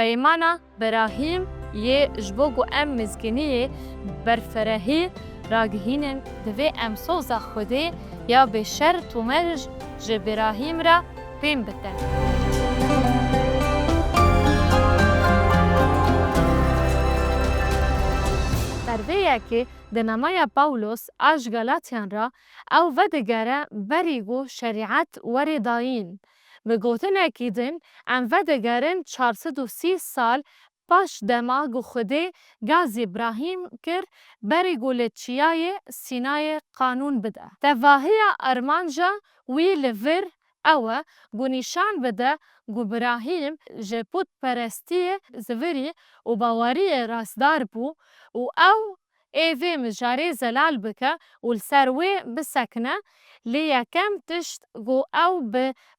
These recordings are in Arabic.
پیمانا براهیم یه جبوگو ام مزگینیه برفرهی راگهینن دوی ام سوزا خوده یا به شرط و مرج جبراهیم را پیم بتن. ترویه که دنمای پاولوس آج گلاتیان را او ودگره بریگو شریعت وری داین. بگوتن اکیدن ام ودگرن 430 سال پاش دماغ خوده گاز ابراهیم کر بریگو لچیای سینای قانون بده. تواهی ارمانجا وی لور اوه گو نشان بده گو ابراهیم جپوت پرستی زوری و باوری راسدار بو و او ایوه مجاری زلال بکه و لسروی بسکنه لیا کم تشت گو او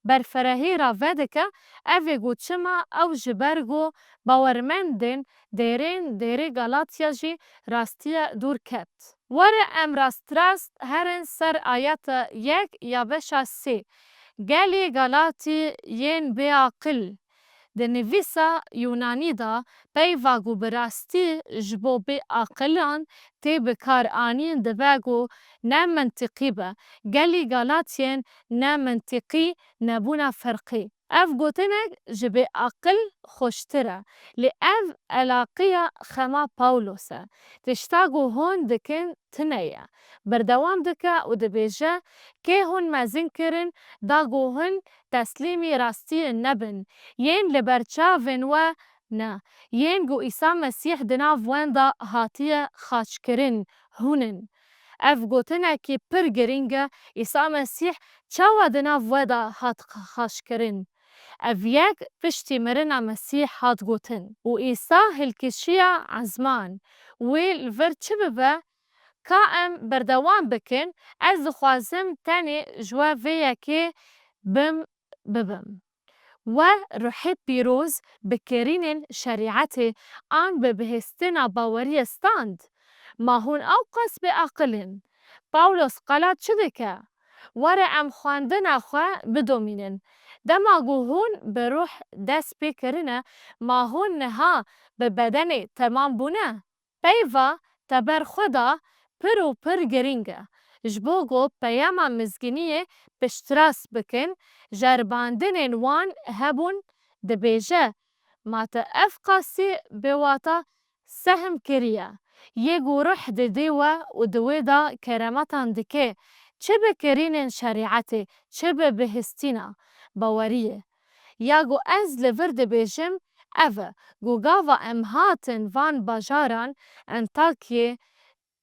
برفرهی را ودکه اوه گو چما او جبرگو باورمندن دیره گالاتیا جی راستی دور کت. وره ام راست هرن سر آیت 1 یا بشا 3 گلی گالاتی ین بیاقل ده نویسا یونانی دا پیوا گو براستی جبو بیاقلان تی بکار آنین ده بگو نه منطقی با گلی گالاتین نه منطقی نبونا فرقی. اف گوتنگ جبه عقل خوشتره لی اف علاقه خما پاولوسه تشتاگو هون دکن تنیه بردوام دکه و دبیجه که هون مزین کرن داگو هون تسلیمی راستی نبن ین لبرچا ونوه نه ین گو ایسا مسیح دناف وان دا هاتیه خاچ کرن هونن اف گوتنه که پر گرینگه ایسا مسیح چاوا دناف ودا هات خاچ کرن اف یک پشتی مرنا مسیح هات گوتن و ایسا هلکشیا عزمان ویل ور چه ببه که ام بردوام بکن از خوازم تانی جوا ویا که ببم و روحی پیروز بکرین شریعت آن به بهستنا باوری استاند ما هون اوقس به عقلن پاولوس قلات چه که وره ام خواندن اخواه بدومینن دماغو هون به روح دست بکرنه ما هون نها به بدن تمام بونه پیوا تبر خدا پر گرینگه جبوگو پیاما مزگینیه پشتراس بکن جرباندن وان هبون دبیجه ما تا افقاسی بواتا سهم کریه یگو روح دیوه و دوی دا کرامتان دکه چه بکرین شریعته چه بهستینا باوریه یاگو از لورد بیجم اوه گو گاوا امهاتن وان باجاران انتاکیه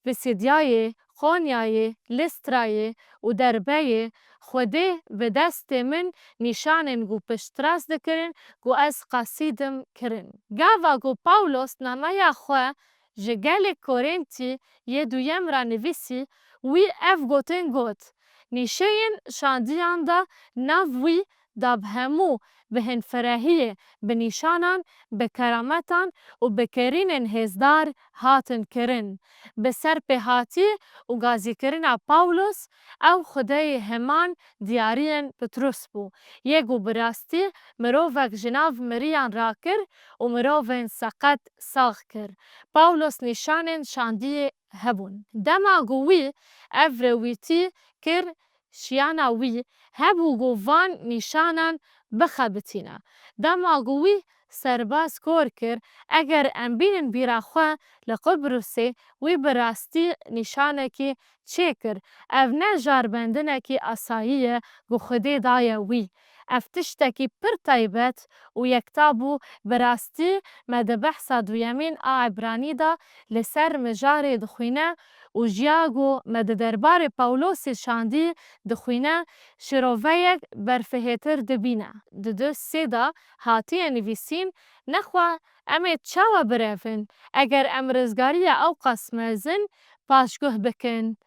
بسیدیای خونیای لسترای و دربای خوده به دست من نشانن گو پشتراس دکرن گو از قصیدم کرن. گاوا گو پاولوس نامای خواه جگل کورنتی یه دویم را نویسی وی اف گوتن گوت نیشین شاندیان دا ناوی داب همو به هنفرهیه به نشانان به کرامتان و به کرینن هزدار هاتن کرن به سر به هاتی و گازی کرن پاولوس او خدای همان دیارین پتروس بو یگو براستی مروفک جناو مریان را کر و مروفن سقط ساغ کر پاولوس نشانن شاندیه هبون دما گوی افرویتی کر شیانا وی هبو گووان نشانن بخبتینا دما گوی سرباز کور کر اگر انبین بیراخوا لقبرسه وی براستی نشانه کی چه کر او نه جاربندنه کی اساییه گو خودی دایه وی افتشتکی پر طیبت و یکتابو براستی مده بحثا دویمین عبرانی دا لسر مجاری دخوینه و جیاگو مده دربار پاولوس شاندی دخوینه شروفیک برفهتر دبینه. دو سیدا هاتی نویسین نخوا امه چاوا برفن اگر امرزگاری او قسم زن پاشگه بکن.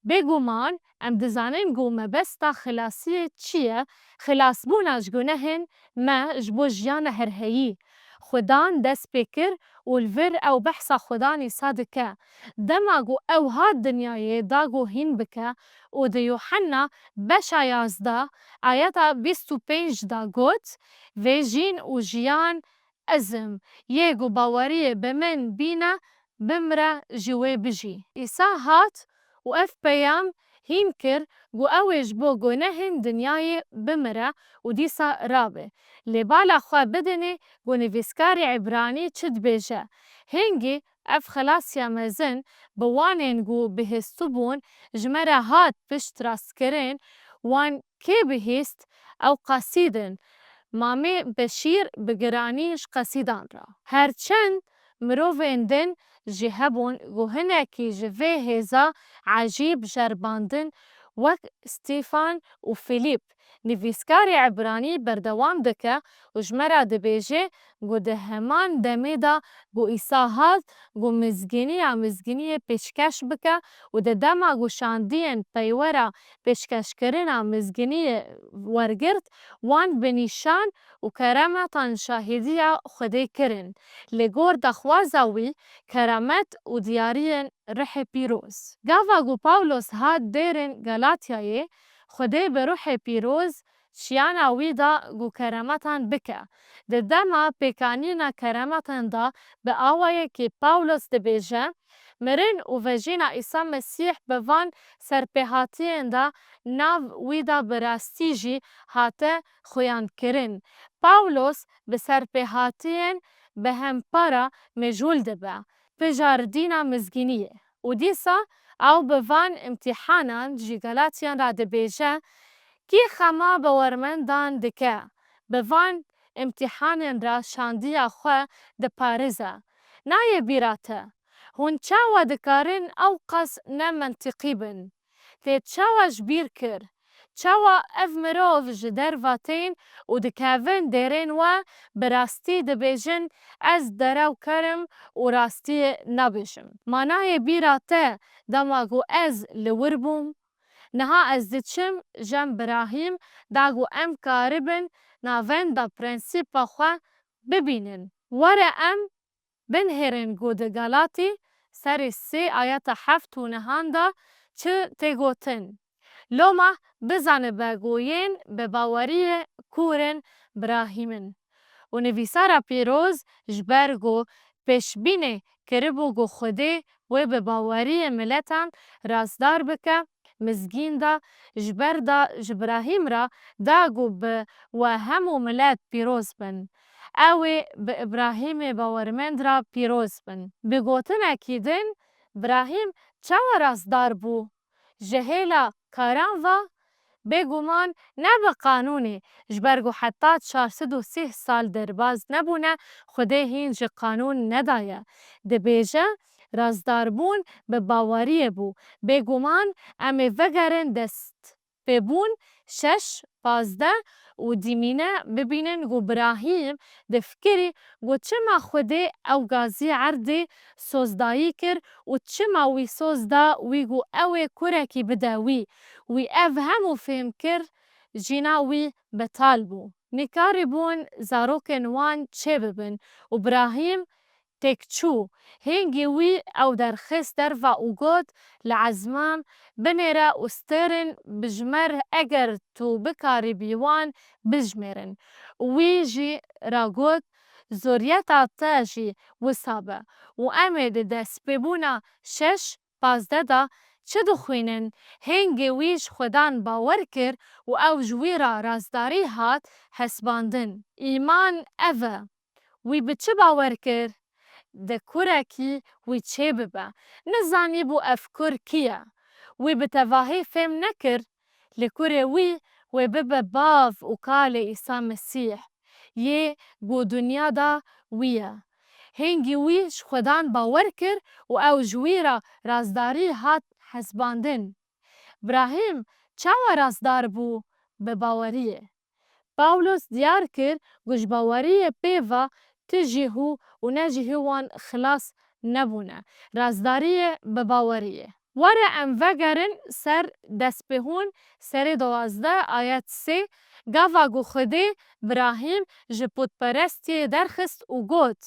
بگومان ام دزانین گو مبستا خلاصی چیه خلاص بوناش گنهن ما جبو جیان هرهی خدان دست بکر و الور او بحثا خدانی صادکه دماغو او هاد دنیای داغو هین بکه و ده یوحنا بشا 11 آیتا 25 دا گوت و جین و جیان ازم یگو باوری بمن بینا بمرا جوی بجی. ایسا هات و اف پیام هین کر گو اویج بو گو نهن دنیای بمرا و دیسا رابه. لبالا خواه بدنه گو نویسکار عبرانی چد بیجه. هنگی اف خلاص یا مزن بوانین گو بهستو بون جمره هات پشت راست کرن وان که بهست او قصیدن مامه بشیر بگرانیش قصیدان را. هرچند مروفین دن جهبون گو هنکی جوه هزا عجیب جرباندن وک ستيفان و فيليب نویسکار عبرانی بردوام دکه و جمره دبیجه گو ده همان دمیدا گو ایسا هات گو مزگینی پیشکش بکه و ده دما گو شاندین پیورا پیشکش کرنا مزگینی ورگرد وان بنیشان و کرامتان شاهدیه خودی کرن لگور دخوازاوی کرامت و دیارین رح پیروز. گاوا گو پاولوس هات دیرن گلاتیای خودی به روح پیروز شیانا ویدا گو کرامتان بکه. ده دما پیکانینا کرامتان دا به آوائه که پاولوس ده بیجه مرن و وجینا ایسا مسیح بوان سرپیهاتین دا ناو ویدا براستیجی هاته خویان کرن. پاولوس به سرپیهاتین به هم پارا مجول دبه پجاردینا مزگینیه و دیسا او بوان امتحانان جی گلاتیان را دبیجه کی خما بورمندان دکه بوان امتحان را شاندیا خواه ده پارزه نایه بیراته هون چاوا دکارن او قص نمنطقی بن تید چاواش بیر کر چاوا اف مروف جدر واتین و دکاون دیرین و براستی دبیجن از دراو کرم و راستی نبیشم مانای بیراته دماغو از لوربوم نها از دیچم جم براهیم داگو ام کاربن ناوین دا پرنسیپا خواه ببینن وره ام بنهرن گو ده گلاتی سر 3 آیات 7 و نهان دا چه تگوتن لوما بزانه بگوین به باوری کورن براهیمن و نویسارا پیروز جبرگو پیشبینه کربو گو خوده و به باوری ملتان رازدار بکه مزگین دا جبر دا جبراهیم را داگو به و همو ملت پیروز بن اوه به ابراهیم باورمند را پیروز بن بگوتن اکیدن ابراهیم چه رازدار بو جهیلا کاران و بگومان نه به قانونی جبرگو حتی 430 سال درباز نبونه خوده هینج قانون ندایه ده بیجه رازدار بون به باوری بو بگومان امی وگرن دست ببون 6-15 و دیمینه ببینن گو براهیم دفکری گو چما خوده او گازی عرده سوزدایی کر و چما وی سوزدا وی گو اوه کرکی بداوی وی اف همو فهم کر جینا وی بطال بو نکاری بون زاروکن وان چه ببن و براهیم تکچو هنگی وی او درخست در و اوگود لعزمان بنیره استرن بجمر اگر تو بکاری بیوان بجمرن وی جی را گود زوریتا تاجی وصابه و امید دست ببونا 6-15 دا چه دخوینن هنگی ویش خودان باور کر و او جوی را رازداری هات حسباندن ایمان اوه وی به چه باور کر؟ ده کرکی وی چه ببه نزانی بو افکر کیه وی به تواهی فهم نکر لکره وی ببه باف و کال ایسا مسیح یه گو دنیا دا ویه هنگی ویش خودان باور کر و او جوی را رازداری هات حسباندن ابراهیم چه رازدار بو به باوریه پاولوس دیار کر گوش باوری پیوا تجیهو و نجیهوان خلاص نبونه رازداری به باوریه وره ام وگرن سر دست بهون سر 12 آیت 3 گاوا گو خوده ابراهیم جپوت پرستی درخست و گوت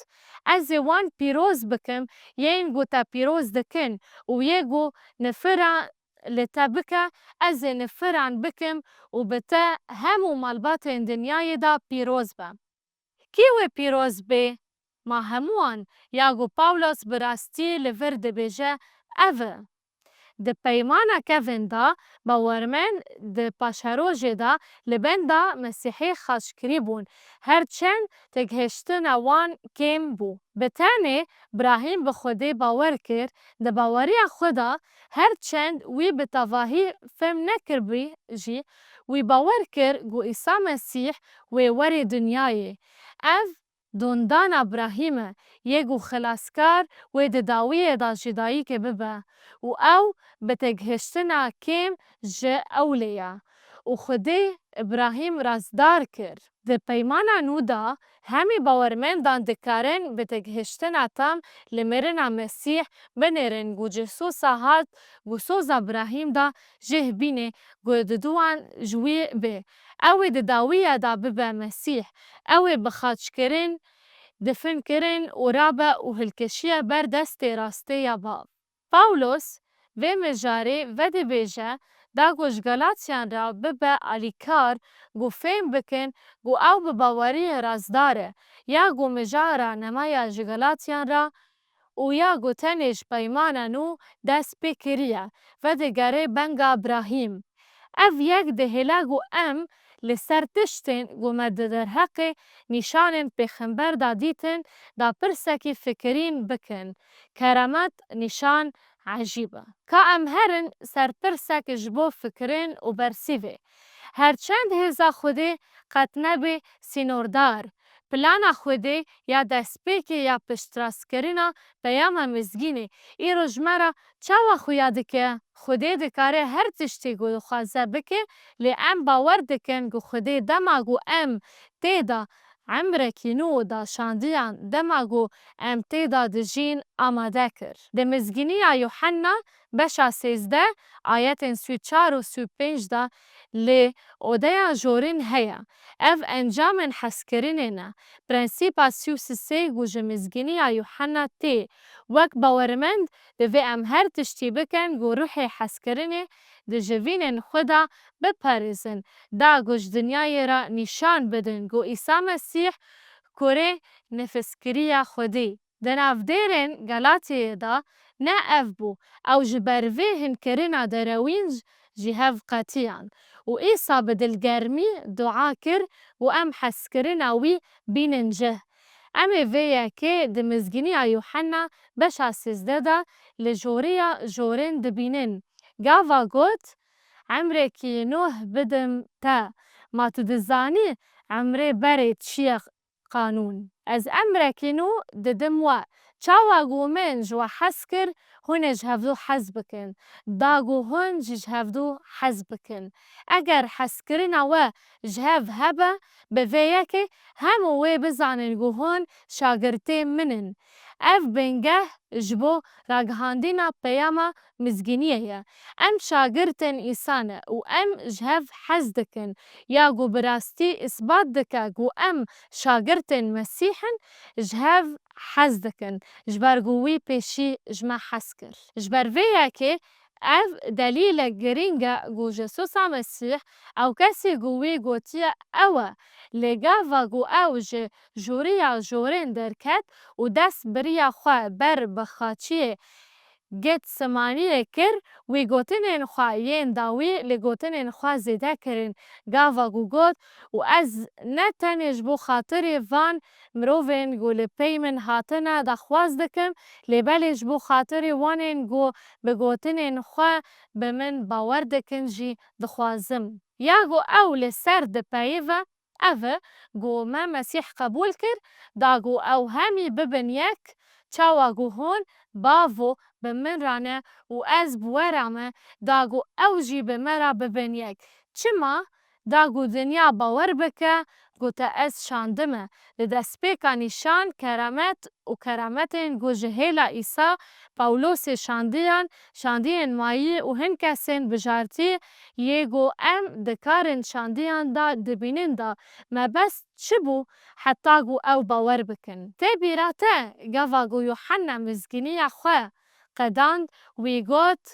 از وان پیروز بکم یین گو تا پیروز دکن و یه گو نفران لتا بکه از نفران بکم و بتا همو مالبات دنیای دا پیروز بم کیوی پیروز بی؟ ما هموان یاگو پاولوس براستی لور دبیجه اوه. د پیمانه کفین دا باورمن د پاشروژه دا لبن دا مسیحی خاشکری بون هرچند تگهشتن وان کم بو. بتانه براهیم به خودی باور کرد د باوری خدا هرچند وی بتواهی فهم نکر بی جی وی باور کرد گو عیسی مسیح وی وری دنیای اف دوندان ابراهیمه یگو خلاصکار وی د داویه دا جدایی که ببه و او بتگهشتنا کم جه اولیا و خودی ابراهیم رازدار کرد. د پیمانه نو دا همی باورمن دان دکارن بتگهشتنا تام لمرنا مسیح بنرن گو جسوس هات گو سوز ابراهیم دا جه بینه گو ددوان جوی به اوی د داویه دا ببه مسیح اوی بخاچ کرن دفن کرن و رابه و هلکشیه بر دست راسته یا باب. پاولوس و مجاره و ده بیجه دا گوش گلاتیان را ببه علیکار گو فهم بکن گو او بباوری رازداره یا گو مجاره نمایا جگلاتیان را و یا گو تنش پیمانه نو دست بکریه و ده گره بنگ ابراهیم. اف یک ده هلاگو لسر تشتن گو مده در حق نشان پیغمبر دا دیتن دا پرسکی فکرین بکن کرامت نشان عجیبه که هرن سر پرسک جبو فکرین و برسیوه هرچند هزا خوده قد نبی سینوردار پلانا خوده یا دسپیک یا پشتراس کرینا پیام مزگینه ای رو جمرا چاوا خویاده که خوده دکاره هر تشتی گو خوازه بکه لی باور دکن گو خوده دماغو تیدا عمرکی نو دا شاندیان دماغو تیدا دجین آماده کر. ده مزگینی یوحنا بشا 13 آیت 34 و 35 دا لی اودیا جورین هیا اف انجام حسکرینه پرنسیپا 33 گوژه مزگینی یوحنا تی وک باورمند ده وی هر تشتی بکن گو روح حسکرینه ده جوینن خدا بپریزن دا گوش دنیای را نشان بدن گو عیسی مسیح کوره نفسکری خودی. ده نافدیرن گلاتی دا نه اف بو او جبروی هنکرنا دروینج جهاف قطیان و عیسی بدلگرمی دعا کر و حسکرنا وی بیننجه. ویا که ده مزگینی یوحنا بشا 13 دا لجوریا جورین دبینن گاوا گوت عمرکی نوح بدم تا ما تدزانی عمره بری چیه قانون از عمرکی نو ددم و چاوا گو من جوا حسکر هون جهفدو حز بکن داگو هون جهفدو حز بکن اگر حسکرنا و جهف هبه بویا که همو وی بزانن گو هون شاگرته منن اف بنگه جبو راگهاندینا پیاما مزگینیه شاگرتن ایسانه و جهف حز دکن یا گو براستی اثبات دکه گو شاگرتن مسیحن جهف حز دکن جبر گوی پیشی جمع حز کر جبر ویا که اف دلیل گرینگه گو جسوسا مسیح او کسی گوی گوتیه اوه لگاوا گو او جوریا جورین درکت و دست بریا خواه بر بخاچیه گت سمانیه کر وی گوتنین خواه یین داوی لگوتنین خواه زیده کرن گاوا گو گوت و از نتنش بو خاطر وان مروفین گو لپیمن هاتنه دا خواز دکم لبلش بو خاطر وانین گو بگوتنین خواه بمن باور دکن جی دخوازم یا گو او لسر دپایوه اوه گو ما مسیح قبول کر دا گو او همی ببن یک چاوا گو هون باوو بمن رانه و از بورامه دا گو او جی بمرا ببن یک چما دا گو دنیا باور بکه گو تا از شاندمه لدست پیکا نشان کرامت و کرامتین گو جهیلا ایسا پاولوس شاندیان مایی و هن کسین بجارتی یه گو دکارن شاندیان دا دبینن دا ما بس چبو حتی گو او باور بکن تی بیراته گاوا گو یوحنا مزگینی خواه قداند وی گوت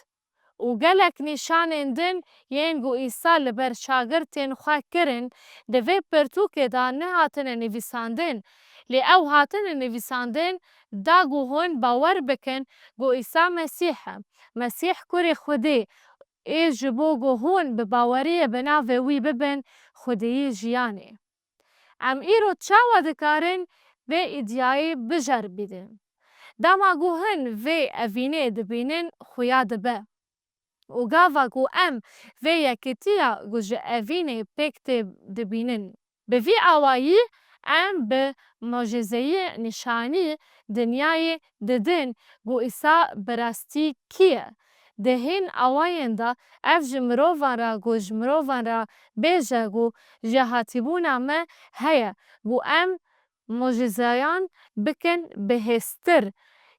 و gelek nîşanên din yên ku Îsa li ber şagirtên xwe kirin, di vê pirtûkê da nehatine nivîsandin, lê ew hatine nivîsandin da ku hûn bawer bikin ku Îsa Mesîh e, Mesîh Kurê Xwedê ê ji bo ku hûn bi baweriyê bi navê wî bibin xwedîyî jiyanê. Em îro çawa dikarin vê îddiayê biceribînin? Dema ku hin vê evînê dibînin xuya dibe û gava ku em vê yekîtiya ku ji evînê pêk tê dibînin. Bi vî awayî em bi mojîzeyî nîşanî dinyayê didin ku Îsa bi rastî kî ye. Di hên awayên da ev ji mirovan re ku ji mirovan re bêje ku ji hatîbûna me heye ku em mojîzeyan bikin bihêztir.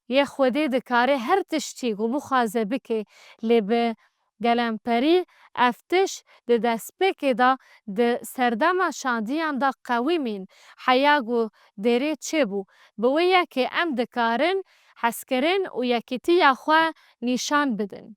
Yê Xwedê dikare her tiştî ku bixwaze bike, lê bi gelemperî ev tişt di destpêkê da di serdema şandiyan da qewîmîn heya ku derê çêbû. Bi wê yekê em dikarin hezkirin û yekîtiya xwe nîşan bidin.